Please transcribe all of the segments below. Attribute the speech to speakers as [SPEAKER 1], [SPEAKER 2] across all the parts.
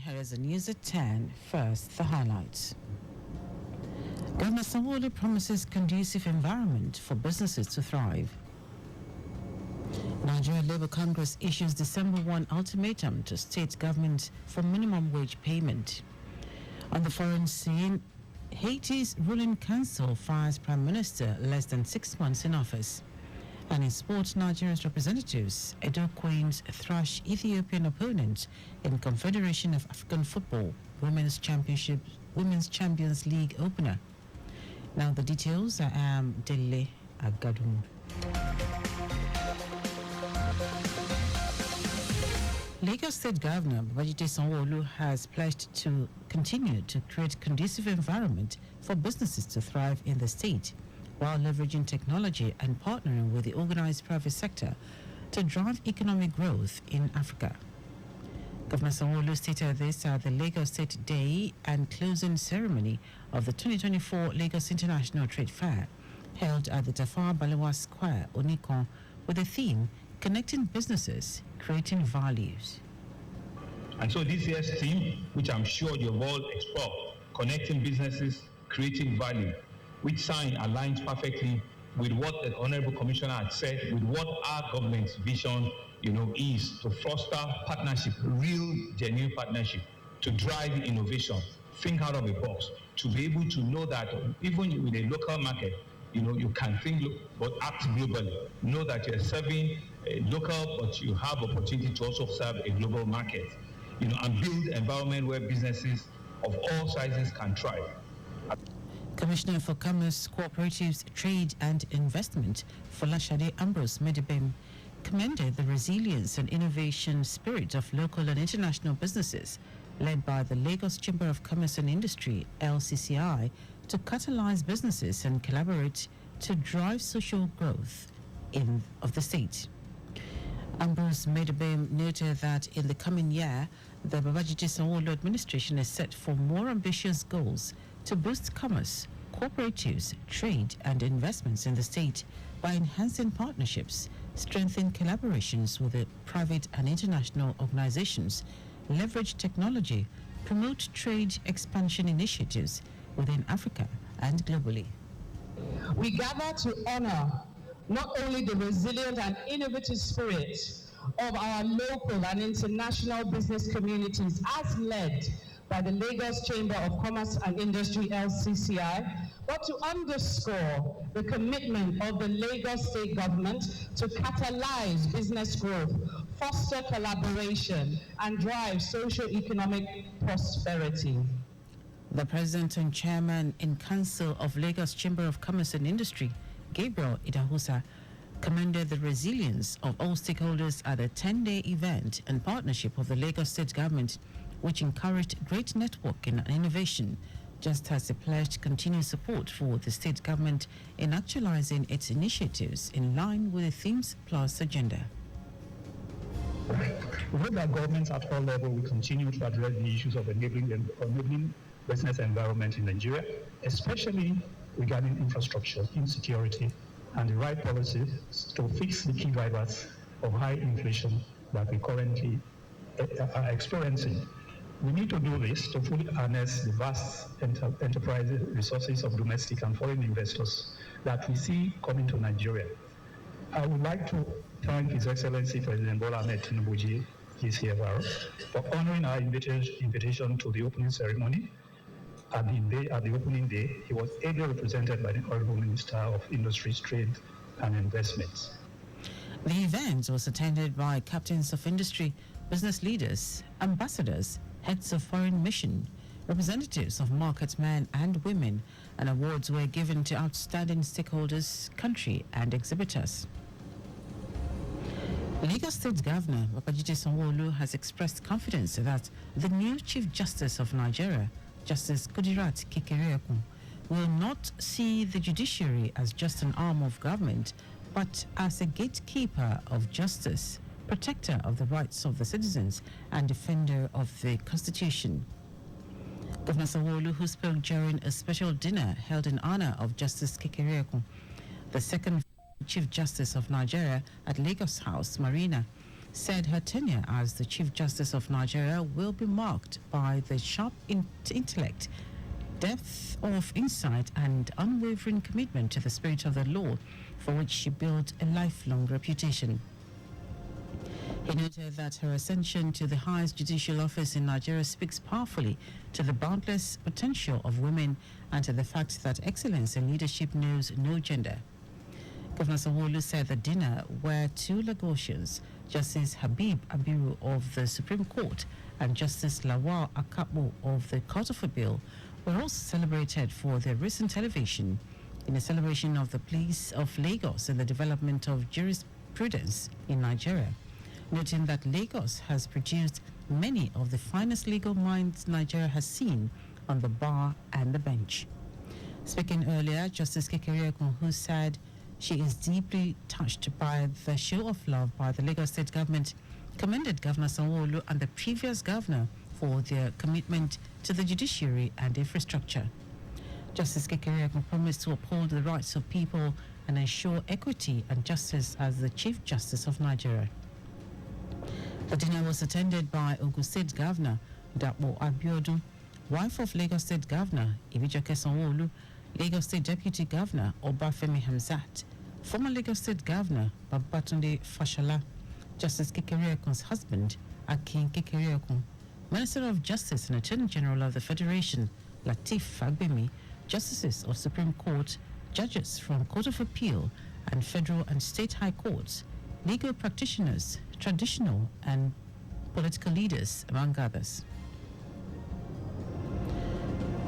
[SPEAKER 1] Here is the news at 10. First, the highlights. Governor Sanwo-Olu promises conducive environment for businesses to thrive. Nigeria Labour Congress issues December 1 ultimatum to state government for minimum wage payment. On the foreign scene, Haiti's ruling council fires Prime Minister less than 6 months in office. And in sport, Nigeria's representatives, Edo Queens thrash Ethiopian opponents in Confederation of African Football Women's Champions League opener. Now the details. I am Dele Agadumo. Lagos State Governor Babajide Sanwo-Olu has pledged to continue to create conducive environment for businesses to thrive in the state, while leveraging technology and partnering with the organized private sector to drive economic growth in Africa. Governor Sanwo-Olu stated this at the Lagos State Day and closing ceremony of the 2024 Lagos International Trade Fair, held at the Tafawa Balewa Square, Onikon, with the theme Connecting Businesses, Creating Values.
[SPEAKER 2] And so this year's theme, which I'm sure you've all explored, Connecting Businesses, Creating Value, which sign aligns perfectly with what the Honorable Commissioner had said, with what our government's vision, is to foster partnership, real, genuine partnership, to drive innovation, think out of the box, to be able to know that even in a local market, you can think but act globally. Know that you're serving a local, but you have opportunity to also serve a global market. And build an environment where businesses of all sizes can thrive.
[SPEAKER 1] Commissioner for Commerce, Cooperatives, Trade and Investment, Folashade Ambrose Medibem, commended the resilience and innovation spirit of local and international businesses led by the Lagos Chamber of Commerce and Industry, LCCI, to catalyze businesses and collaborate to drive social growth of the state. Ambrose Medibem noted that in the coming year, the Babajide Sanwo-Olu administration is set for more ambitious goals to boost commerce, cooperatives, trade and investments in the state by enhancing partnerships, strengthening collaborations with the private and international organizations, leverage technology, promote trade expansion initiatives within Africa and globally.
[SPEAKER 3] We gather to honor not only the resilient and innovative spirit of our local and international business communities as led by the Lagos Chamber of Commerce and Industry, LCCI, but to underscore the commitment of the Lagos State Government to catalyze business growth, foster collaboration, and drive socio-economic prosperity.
[SPEAKER 1] The President and Chairman in Council of Lagos Chamber of Commerce and Industry, Gabriel Idahosa, commended the resilience of all stakeholders at the 10-day event and partnership of the Lagos State Government, which encouraged great networking and innovation, just as it pledged continued support for the state government in actualizing its initiatives in line with the Themes Plus agenda.
[SPEAKER 4] We hope that governments at all levels will continue to address the issues of enabling business environment in Nigeria, especially regarding infrastructure, insecurity, and the right policies to fix the key drivers of high inflation that we currently are experiencing. We need to do this to fully harness the vast enterprise resources of domestic and foreign investors that we see coming to Nigeria. I would like to thank His Excellency President Bola Ahmed Tinubu for honoring our invitation to the opening ceremony. At the opening day, he was ably represented by the Honorable Minister of Industries, Trade and Investments.
[SPEAKER 1] The event was attended by captains of industry, business leaders, ambassadors, heads of foreign mission, representatives of marketmen and women, and awards were given to outstanding stakeholders, country and exhibitors. Lagos State Governor Babajide Sanwo-Olu has expressed confidence that the new Chief Justice of Nigeria, Justice Kudirat Kekereekun, will not see the judiciary as just an arm of government, but as a gatekeeper of justice, protector of the rights of the citizens, and defender of the Constitution. Governor Sanwo-Olu, who spoke during a special dinner held in honor of Justice Kekereekun, the second Chief Justice of Nigeria, at Lagos House Marina, said her tenure as the Chief Justice of Nigeria will be marked by the sharp intellect, depth of insight, and unwavering commitment to the spirit of the law, for which she built a lifelong reputation. He noted that her ascension to the highest judicial office in Nigeria speaks powerfully to the boundless potential of women and to the fact that excellence in leadership knows no gender. Governor Sanwo-Olu said the dinner, where two Lagosians, Justice Habib Abiru of the Supreme Court and Justice Lawal Akapo of the Court of Appeal, were also celebrated for their recent elevation in a celebration of the place of Lagos in the development of jurisprudence in Nigeria, noting that Lagos has produced many of the finest legal minds Nigeria has seen on the bar and the bench. Speaking earlier, Justice Kekere-Ekun, who said she is deeply touched by the show of love by the Lagos State government, commended Governor Sanwo-Olu and the previous governor for their commitment to the judiciary and infrastructure. Justice Kekere-Ekun promised to uphold the rights of people and ensure equity and justice as the Chief Justice of Nigeria. The dinner was attended by Ogun State Governor Dapo Abiodun, wife of Lagos State Governor Ibijoke Sanwo-Olu, Lagos State Deputy Governor Obafemi Hamzat, former Lagos State Governor Babatunde Fashola, Justice Kekere-Ekun's husband Akin Kekere-Ekun, Minister of Justice and Attorney General of the Federation Lateef Fagbemi, Justices of Supreme Court, judges from Court of Appeal and Federal and State High Courts, legal practitioners, traditional and political leaders, among others.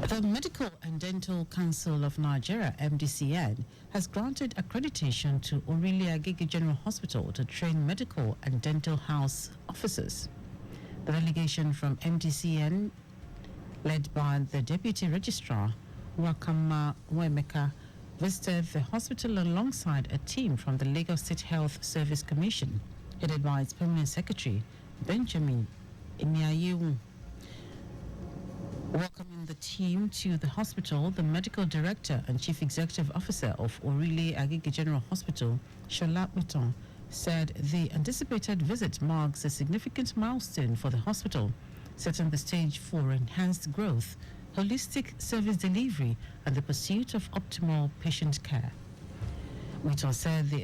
[SPEAKER 1] The Medical and Dental Council of Nigeria, MDCN, has granted accreditation to Orile Agege General Hospital to train medical and dental house officers. The delegation from MDCN, led by the Deputy Registrar, Wakama Wemeka, visited the hospital alongside a team from the Lagos State Health Service Commission, headed by its Permanent Secretary, Benjamin Iniayewu. Welcoming the team to the hospital, the Medical Director and Chief Executive Officer of Orile Agege General Hospital, Shola Beton, said the anticipated visit marks a significant milestone for the hospital, setting the stage for enhanced growth, holistic service delivery, and the pursuit of optimal patient care. Beton said the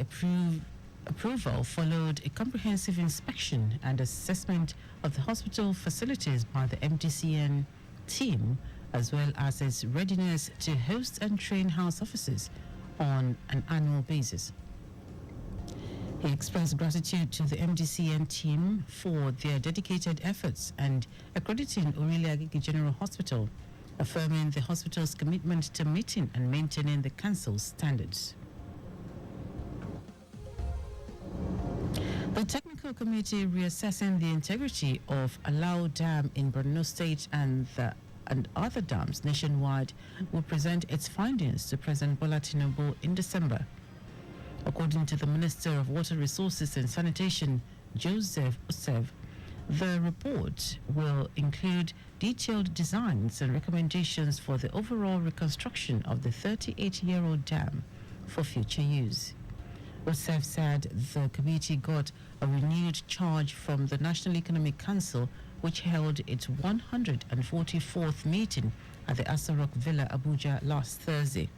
[SPEAKER 1] approval followed a comprehensive inspection and assessment of the hospital facilities by the MDCN team, as well as its readiness to host and train house officers on an annual basis. He expressed gratitude to the MDCN team for their dedicated efforts and accrediting Orile Agege General Hospital, affirming the hospital's commitment to meeting and maintaining the council's standards. The technical committee reassessing the integrity of Alao Dam in Borno State and other dams nationwide will present its findings to President Bola Tinubu in December. According to the Minister of Water Resources and Sanitation, Joseph Osev, the report will include detailed designs and recommendations for the overall reconstruction of the 38-year-old dam for future use. Osev said the committee got a renewed charge from the National Economic Council, which held its 144th meeting at the Asa Rock Villa, Abuja, last Thursday.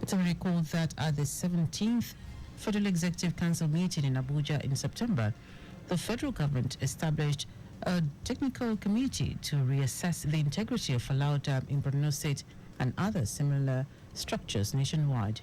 [SPEAKER 1] It will recall that at the 17th Federal Executive Council meeting in Abuja in September, the federal government established a technical committee to reassess the integrity of Alao Dam in Borno State and other similar structures nationwide.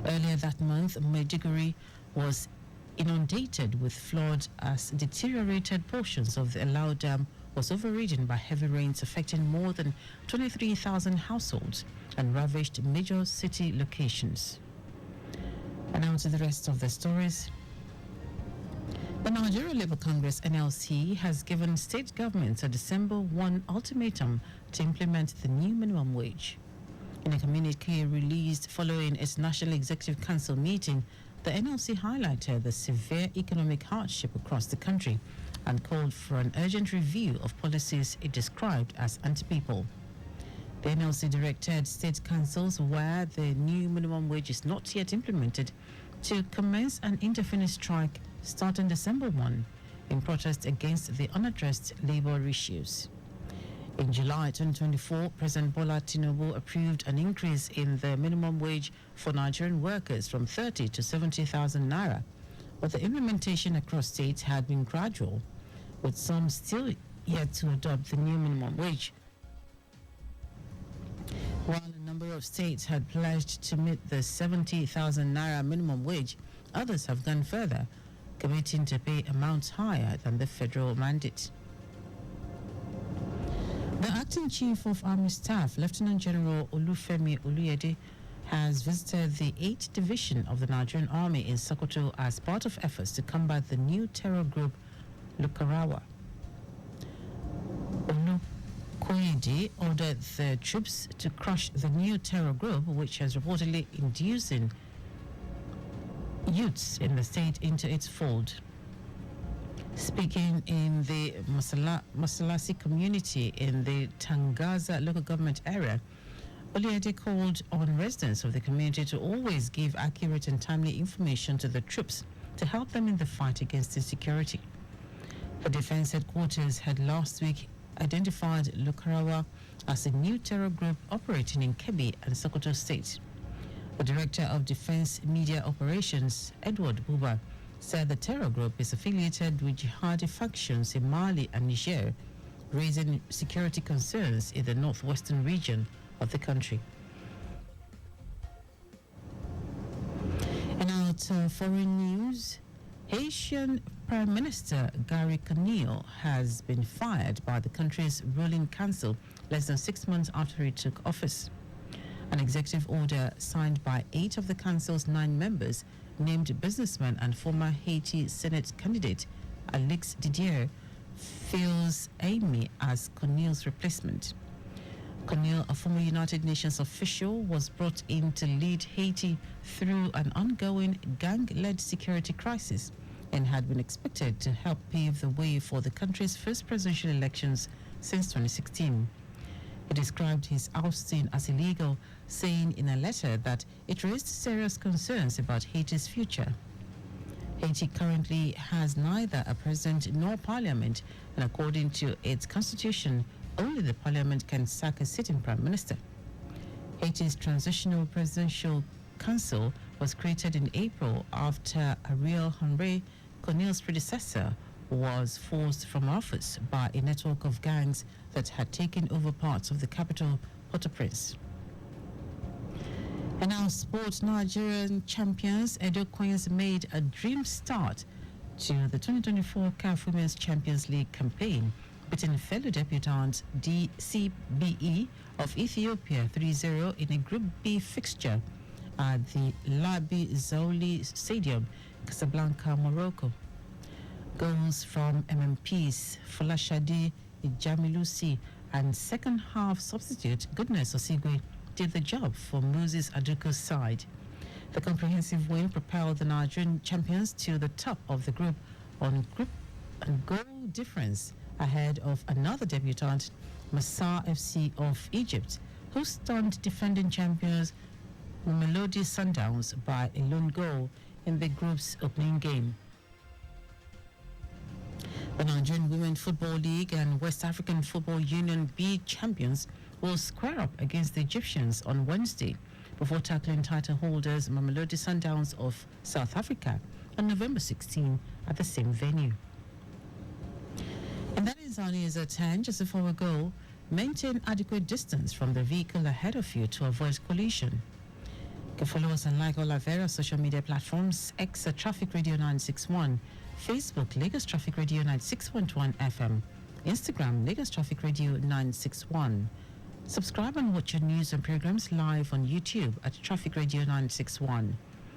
[SPEAKER 1] Earlier that month, Maiduguri was inundated with flood as deteriorated portions of the Alao Dam was overridden by heavy rains affecting more than 23,000 households and ravaged major city locations. And now to the rest of the stories. The Nigeria Labour Congress (NLC) has given state governments a December 1 ultimatum to implement the new minimum wage. In a communique released following its National Executive Council meeting, the NLC highlighted the severe economic hardship across the country and called for an urgent review of policies it described as anti-people. The NLC directed state councils where the new minimum wage is not yet implemented to commence an indefinite strike starting December 1 in protest against the unaddressed labor issues. In July 2024, President Bola Tinubu approved an increase in the minimum wage for Nigerian workers from 30 to 70,000 naira, but the implementation across states had been gradual, with some still yet to adopt the new minimum wage. While a number of states had pledged to meet the 70,000 naira minimum wage, others have gone further, committing to pay amounts higher than the federal mandate. The acting chief of Army Staff, Lieutenant General Olufemi Oluyede, has visited the 8th Division of the Nigerian Army in Sokoto as part of efforts to combat the new terror group Lukarawa. Olukoyede ordered the troops to crush the new terror group, which has reportedly inducing youths in the state into its fold. Speaking in the Masalasi community in the Tangaza local government area, Oluyede called on residents of the community to always give accurate and timely information to the troops to help them in the fight against insecurity. The defense headquarters had last week identified Lukarawa as a new terror group operating in Kebbi and Sokoto states. The Director of Defense Media Operations, Edward Buba, said the terror group is affiliated with jihadi factions in Mali and Niger, raising security concerns in the northwestern region of the country. And out foreign news, Haitian Prime Minister Gary Conille has been fired by the country's ruling council less than 6 months after he took office. An executive order signed by 8 of the council's 9 members named businessman and former Haiti Senate candidate Alex Didier fills Amy as Conille's replacement. Conille, a former United Nations official, was brought in to lead Haiti through an ongoing gang-led security crisis and had been expected to help pave the way for the country's first presidential elections since 2016. He described his ousting as illegal, saying in a letter that it raised serious concerns about Haiti's future. Haiti currently has neither a president nor parliament, and according to its constitution, only the parliament can sack a sitting prime minister. Haiti's Transitional Presidential Council was created in April after Ariel Henry, Conille's predecessor, was forced from office by a network of gangs that had taken over parts of the capital, Port-au-Prince. And now sports, Nigerian champions Edo Queens made a dream start to the 2024 CAF Women's Champions League campaign, beating fellow debutants DCBE of Ethiopia 3-0 in a Group B fixture at the Labi Zauli Stadium, Casablanca, Morocco. Goals from MMPs Folashade Ijamilusi and second half substitute Goodness Osigwe did the job for Moses Aduko's side. The comprehensive win propelled the Nigerian champions to the top of the group on group and goal difference ahead of another debutant, Masar FC of Egypt, who stunned defending champions Mamelodi Sundowns by a lone goal in the group's opening game. The Nigerian Women Football League and West African Football Union B champions will square up against the Egyptians on Wednesday before tackling title holders Mamelodi Sundowns of South Africa on November 16 at the same venue. And that is our news at 10. Just before we go, maintain adequate distance from the vehicle ahead of you to avoid collision. You can follow us and like all our various social media platforms: X at Traffic Radio 961, Facebook Lagos Traffic Radio 96.1 FM, Instagram Lagos Traffic Radio 961. Subscribe and watch our news and programs live on YouTube at Traffic Radio 961.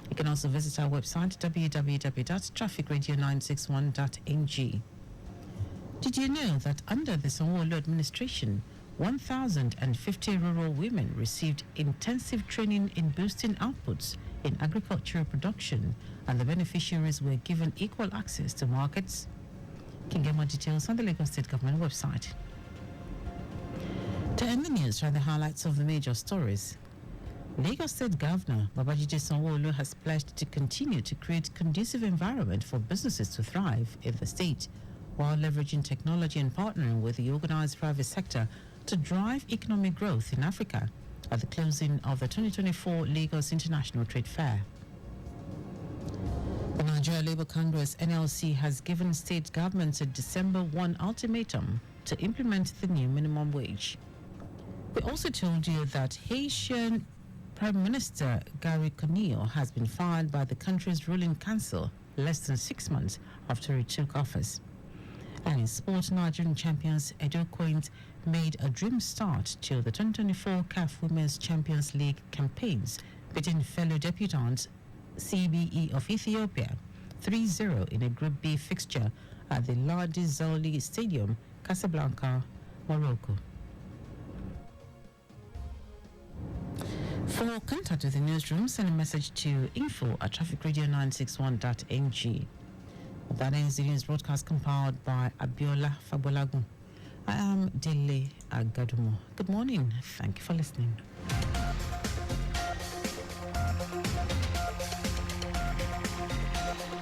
[SPEAKER 1] You can also visit our website www.trafficradio961.ng. Did you know that under the Sanwo-Olu administration, 1,050 rural women received intensive training in boosting outputs in agricultural production, and the beneficiaries were given equal access to markets? You can get more details on the Lagos State Government website. To end the news, try the highlights of the major stories. Lagos State Governor Babajide Sanwo-Olu has pledged to continue to create conducive environment for businesses to thrive in the state, while leveraging technology and partnering with the organized private sector to drive economic growth in Africa at the closing of the 2024 Lagos International Trade Fair. The Nigeria Labour Congress (NLC) has given state governments a December 1 ultimatum to implement the new minimum wage. We also told you that Haitian Prime Minister Gary Conille has been fired by the country's ruling council less than 6 months after he took office. And in sport, Nigerian champions Edo Queens made a dream start to the 2024 CAF Women's Champions League campaigns, beating fellow debutants CBE of Ethiopia 3-0 in a Group B fixture at the Ladi Zoli Stadium, Casablanca, Morocco. For contact with the newsroom, send a message to info@trafficradio961.ng. That ends the news broadcast compiled by Abiola Fabolagun. I am Dele Agadumo. Good morning. Thank you for listening.